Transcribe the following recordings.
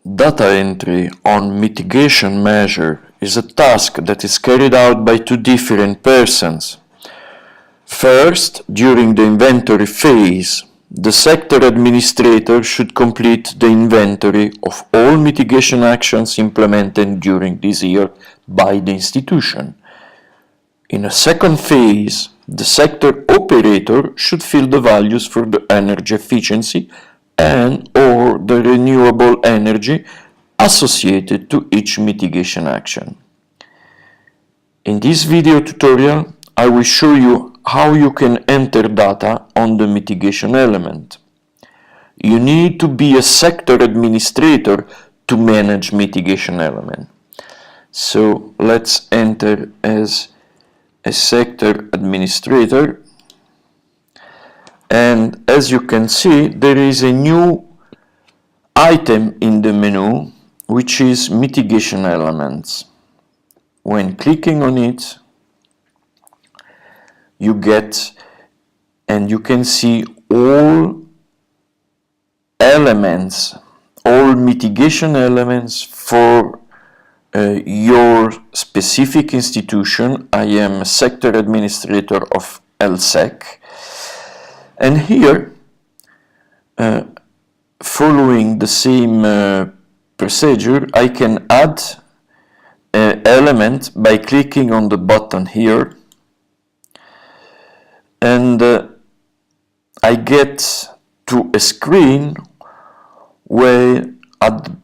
Data entry on mitigation measure is a task that is carried out by two different persons. First, during the inventory phase, the sector administrator should complete the inventory of all mitigation actions implemented during this year by the institution. In a second phase, the sector operator should fill the values for the energy efficiency and or the renewable energy associated to each mitigation action. In this video tutorial, I will show you how you can enter data on the mitigation element. You need to be a sector administrator to manage mitigation element. So let's enter as a sector administrator. And as you can see, there is a new item in the menu, which is mitigation elements. When clicking on it, you get and you can see all elements, all mitigation elements for your specific institution. I am a sector administrator of LSEC. And here, following the same procedure, I can add an element by clicking on the button here, and I get to a screen where at the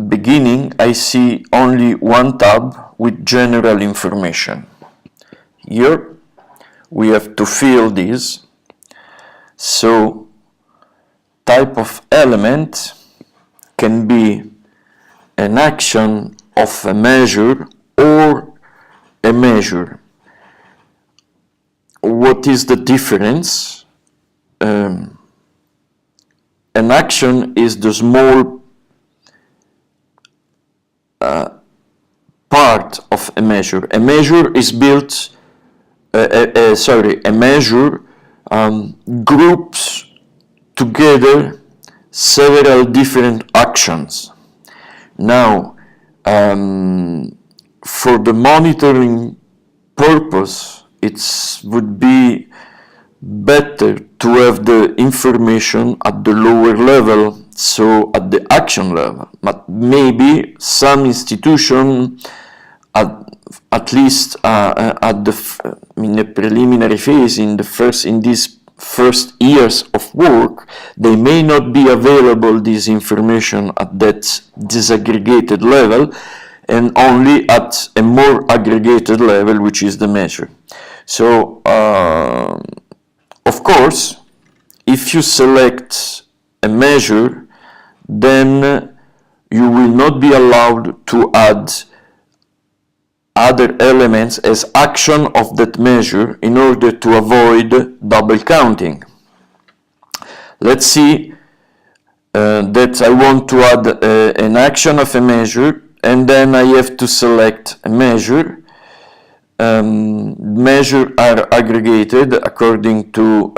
beginning I see only one tab with general information. Here we have to fill this. So, type of element can be an action of a measure or a measure. What is the difference? An action is the small part of a measure. A measure is built, a measure groups together several different actions. Now, for the monitoring purpose, it would be better to have the information at the lower level, so at the action level. But maybe some institution, at least in the preliminary phase, in these first years of work, they may not be available this information at that disaggregated level, and only at a more aggregated level, which is the measure. So, of course, if you select a measure, then you will not be allowed to add other elements as action of that measure in order to avoid double counting. Let's see that I want to add an action of a measure, and then I have to select a measure. Measures are aggregated according to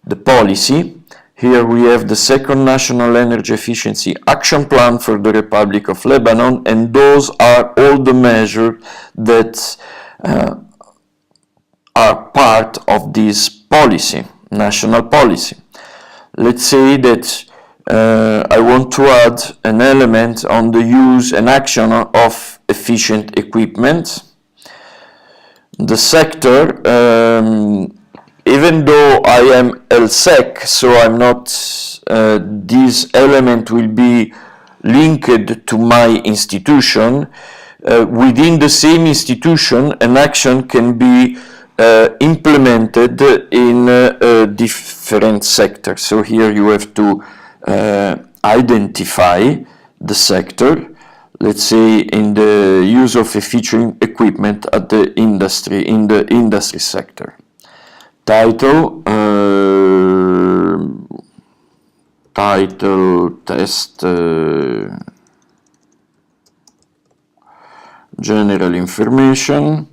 the policy. Here we have the second National Energy Efficiency Action Plan for the Republic of Lebanon, and those are all the measures that are part of this policy, national policy. Let's say that I want to add an element on the use and action of efficient equipment. The sector, even though I am LSEC, so I'm not, this element will be linked to my institution. Within the same institution, an action can be implemented in different sectors. So here you have to identify the sector, let's say in the use of efficient equipment at the industry, in the industry sector. Title, test, general information.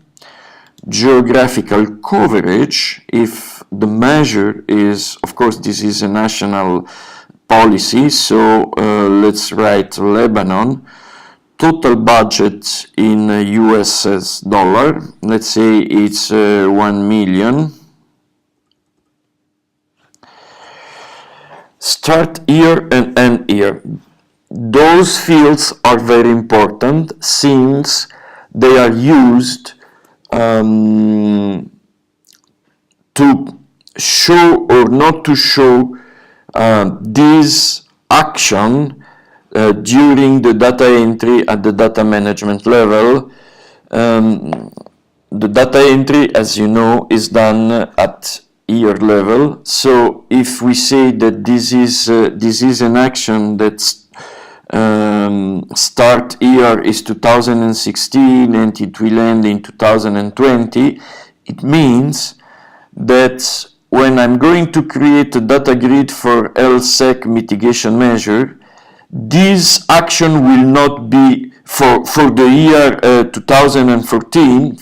Geographical coverage, if the measure is, of course, this is a national policy, so let's write Lebanon. Total budget in US dollar, let's say it's 1 million. Start year and end year. Those fields are very important since they are used to show or not to show this action during the data entry at the data management level. The data entry, as you know, is done at year level. So if we say that this is an action that's start year is 2016 and it will end in 2020, it means that when I'm going to create a data grid for LSEC mitigation measure, this action will not be for the year 2014,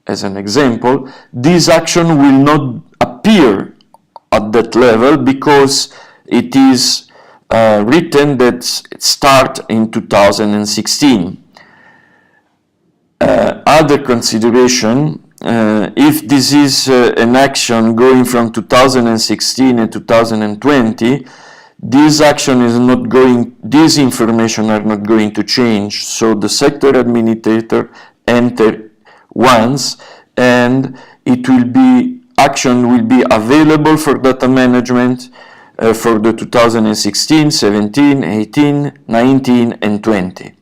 as an example, this action will not appear at that level because it is written that it start in 2016. Other consideration, if this is an action going from 2016 and 2020, this action is not going, this information are not going to change, so the sector administrator enter once and it will be, action will be available for data management for the 2016, 17, 18, 19 and 20.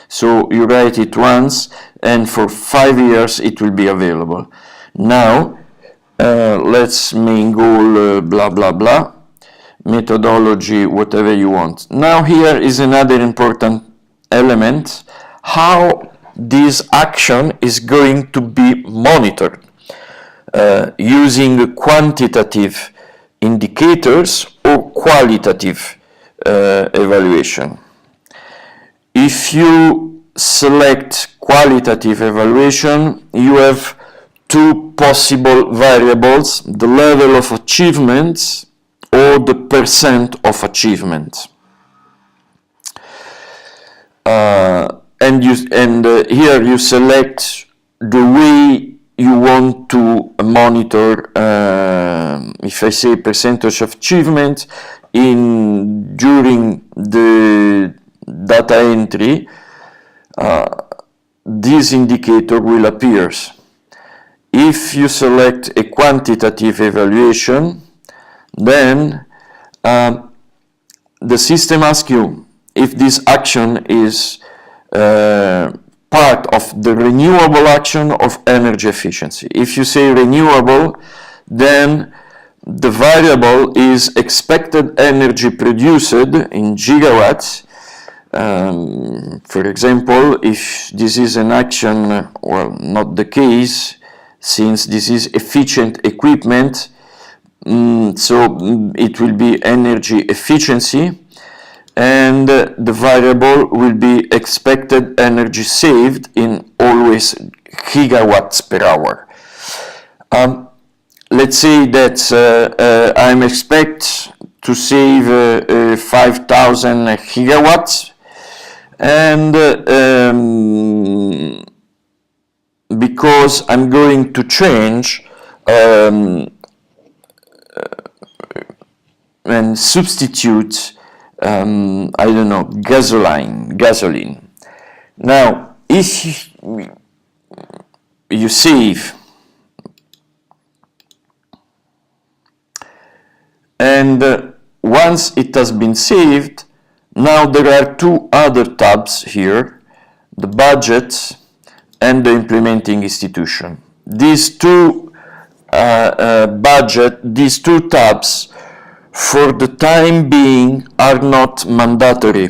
So you write it once and for 5 years it will be available. Now let's main goal blah blah blah, methodology, whatever you want. Now here is another important element, how this action is going to be monitored using quantitative indicators or qualitative evaluation. If you select qualitative evaluation, you have two possible variables, the level of achievement or the percent of achievement. Here you select the way you want to monitor, if I say percentage of achievement during the data entry, this indicator will appear. If you select a quantitative evaluation, then the system asks you if this action is part of the renewable action of energy efficiency. If you say renewable, then the variable is expected energy produced in gigawatts. For example, if this is an action, well, not the case, since this is efficient equipment, so it will be energy efficiency, and the variable will be expected energy saved in always gigawatts per hour. Let's say that I'm expect to save 5,000 gigawatts, and because I'm going to change and substitute I don't know, gasoline. Now, if you save and once it has been saved, now there are two other tabs here, the budget and the implementing institution. These two these two tabs for the time being are not mandatory.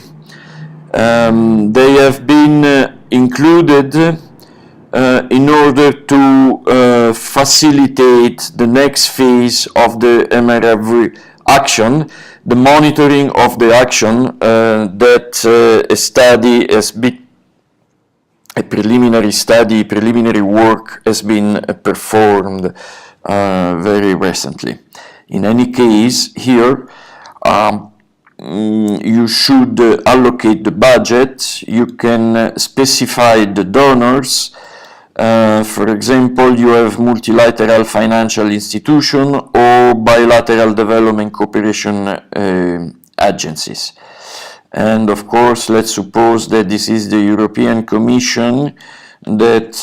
They have been included in order to facilitate the next phase of the MRV action, the monitoring of the action that a study has been, a preliminary study, preliminary work has been performed very recently. In any case, here you should allocate the budget. You can specify the donors. For example, you have multilateral financial institution or bilateral development cooperation agencies. And of course, let's suppose that this is the European Commission that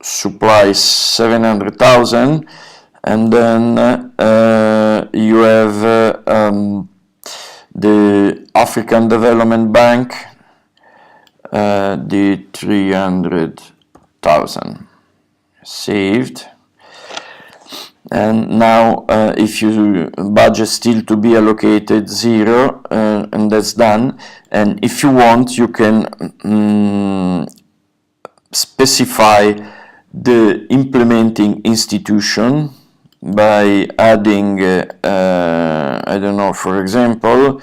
supplies 700,000, and then you have the African Development Bank, the 300,000 saved. And now if you budget still to be allocated 0, and that's done. And if you want, you can specify the implementing institution by adding I don't know, for example,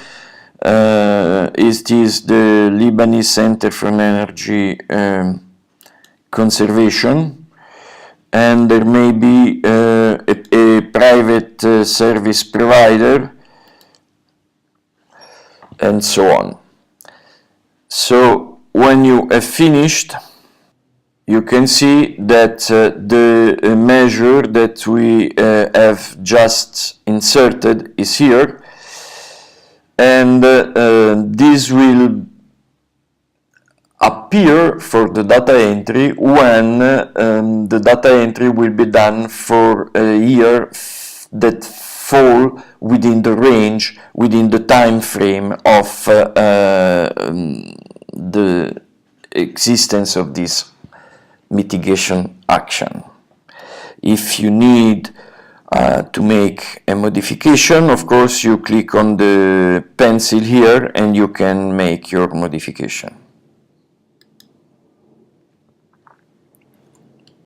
is this the Lebanese Center for Energy Conservation, and there may be a private service provider, and so on. So when you have finished, you can see that the measure that we have just inserted is here, and this will appear for the data entry when the data entry will be done for a year that fall within the range, within the time frame of the existence of this mitigation action. If you need to make a modification, of course you click on the pencil here and you can make your modification.